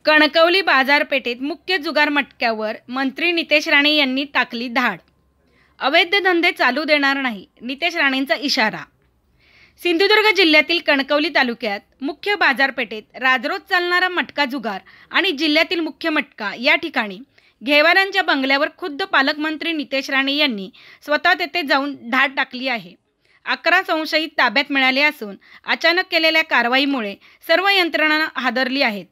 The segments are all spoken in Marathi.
कणकवली बाजारपेठेत मुख्य जुगार मटक्यावर मंत्री नितेश राणे यांनी टाकली धाड. अवैध धंदे चालू देणार नाही, नितेश राणेंचा इशारा. सिंधुदुर्ग जिल्ह्यातील कणकवली तालुक्यात मुख्य बाजारपेठेत राजरोज चालणारा मटका जुगार आणि जिल्ह्यातील मुख्य मटका या ठिकाणी घेवारांच्या बंगल्यावर खुद्द पालकमंत्री नितेश राणे यांनी स्वतः तेथे जाऊन धाड टाकली आहे. 11 संशयित ताब्यात मिळाले असून अचानक केलेल्या कारवाईमुळे सर्व यंत्रणा हादरली आहेत.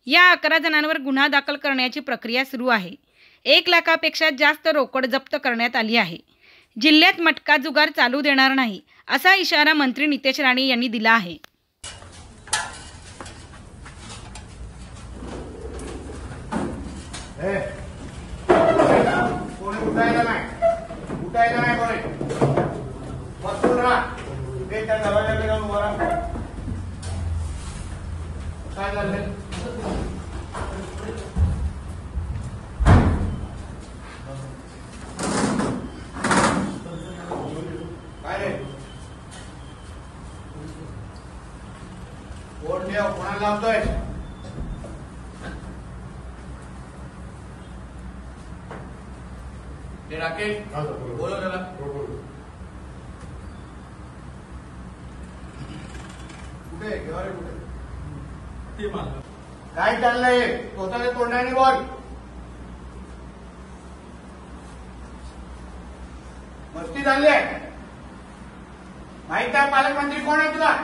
या 11 जणांवर गुन्हा दाखल करण्याची प्रक्रिया सुरू आहे. 1 लाखापेक्षा जास्त रोकड जप्त करण्यात आली आहे. जिल्ह्यात मटका जुगार चालू देणार नाही असा इशारा मंत्री नितेश राणे यांनी दिला आहे. कोणाला लावतोय? ते राकेश बोलो त्याला. कुठे घेवारे कुठे? काय चाललंय? स्वतःच्या तोंडाने बोल. मस्ती चालली आहे. माहित आहे पालकमंत्री कोण आहे तुला?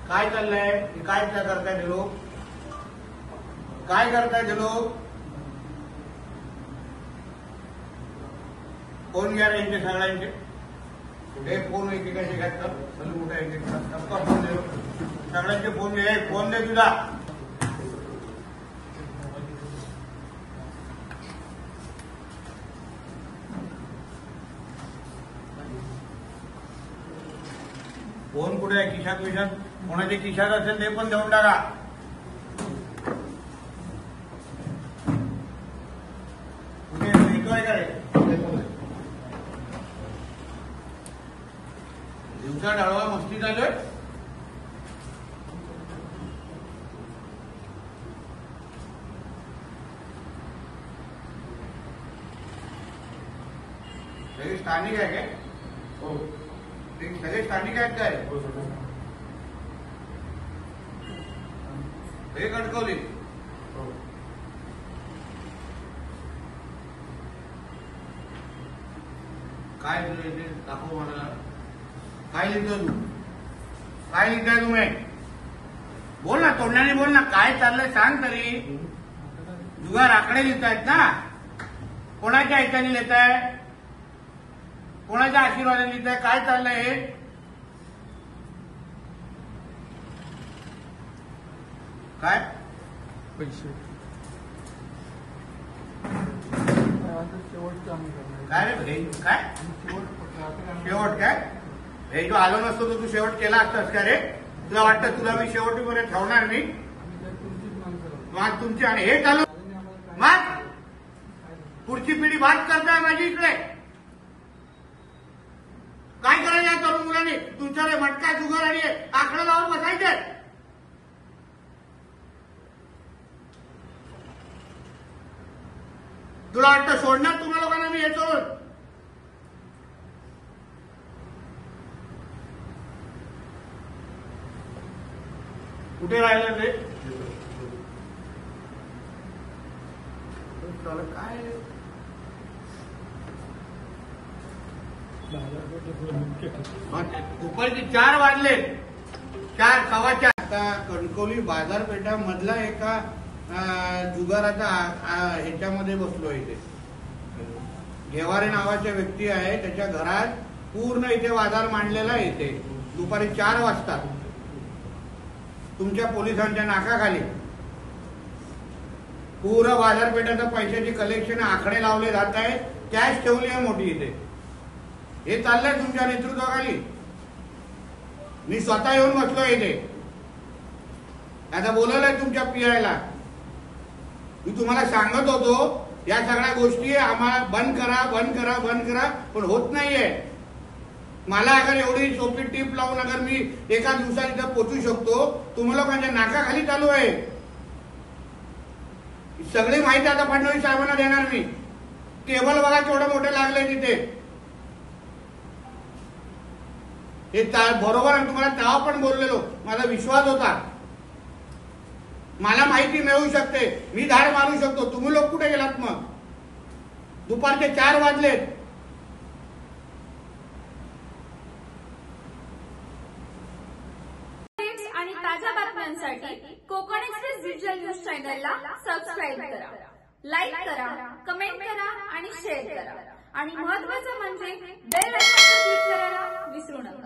काय चाललंय? काय करताय ते लोक? काय करताय ते लोक? फोन घ्या यांचे सगळ्यांचे. कुठे फोन एकेकाचे घातलं चल कुठे फोन दे. सगळ्यांचे फोन दे. फोन दे तुझा. फोन कुठे आहे? खिशात विशात कोणाच्या खिशात असेल ते पण देऊन टाका. कुठे भेटतोय काय? दिवसा डाळवा मस्ती चालू आहे. सगळे स्थानिक आहे काय? हो सगळे स्थानिक आहेत काय? हे कणकवली काय लिहिलंय ते दाखव मला. काय लिहितो तू? काय लिहिताय तुम्ही? बोल ना, तोंडाने बोल ना. काय चाललंय सांग तरी. जुगार आकडे लिहितायत ना? कोणाच्या ह्याच्याने लिहिताय? कोणाच्या आशीर्वादाने लिहिताय? काय चाललंय हे? काय पैसे काय रे भाई? काय शेवट? काय हे जो आलो नसतो तर तू शेवट केला असतास का रे? तुला वाटतं तुला मी शेवटीपर्यंत ठेवणार नाही? मग तुमची आणि हे चालू मग पुढची पिढी बात करताय माझी इकडे. काय करायचं या तरुण मुलांनी? तुमच्याकडे मटका जुगार आणि आकडे लावून बसायचे. तुला वाटतं सोडणार तुम्हाला लोकांना मी येतो? कुठे राहिलं ते? काय दुपारचे 4 वाजले. 4 सव्वा 4. आता कणकवली बाजारपेठामधला एका जुगाराचा ह्याच्यामध्ये बसलो. इथे घेवारे नावाच्या व्यक्ती आहे. त्याच्या घरात पूर्ण इथे बाजार मांडलेला आहे. इथे दुपारी 4 वाजता तुमच्या पोलिसांच्या नाकाखाली पूर्ण बाजारपेठाचं पैशाची कलेक्शन आकडे लावले जात आहे. कॅश ठेवली आहे मोठी इथे. हे चाललंय तुमच्या नेतृत्वाखाली. मी स्वतः येऊन बसलोय इथे. आता बोलवलंय तुमच्या पीआयला. मी तुम्हाला सांगत होतो या सगळ्या गोष्टी आम्हाला बंद करा बंद करा बंद करा, पण होत नाहीये. मला अगर एवढी सोपी टीप लावून अगर मी एका दिवसात इथं पोहोचू शकतो, तुम्ही लोकांच्या नाकाखाली चालू आहे. सगळी माहिती आता फडणवीस साहेबांना देणार मी. केबल बघा केवढं मोठे लागले तिथे. हे बरोबर आहे. तुम्हाला तेव्हा पण बोललेलो, माझा विश्वास होता. मला माहिती मिळू शकते, मी धाड मारू शकतो. तुम्ही लोक कुठे गेलात मग? दुपारचे 4 वाजलेत. आणि ताज्या बातम्यांसाठी कोकण एक्सप्रेस डिजिटल न्यूज चॅनलला सबस्क्राईब करा, लाईक करा, कमेंट करा आणि शेअर करा. आणि महत्त्वाचं म्हणजे बेल आयकॉनवर क्लिक करायला विसरू नका.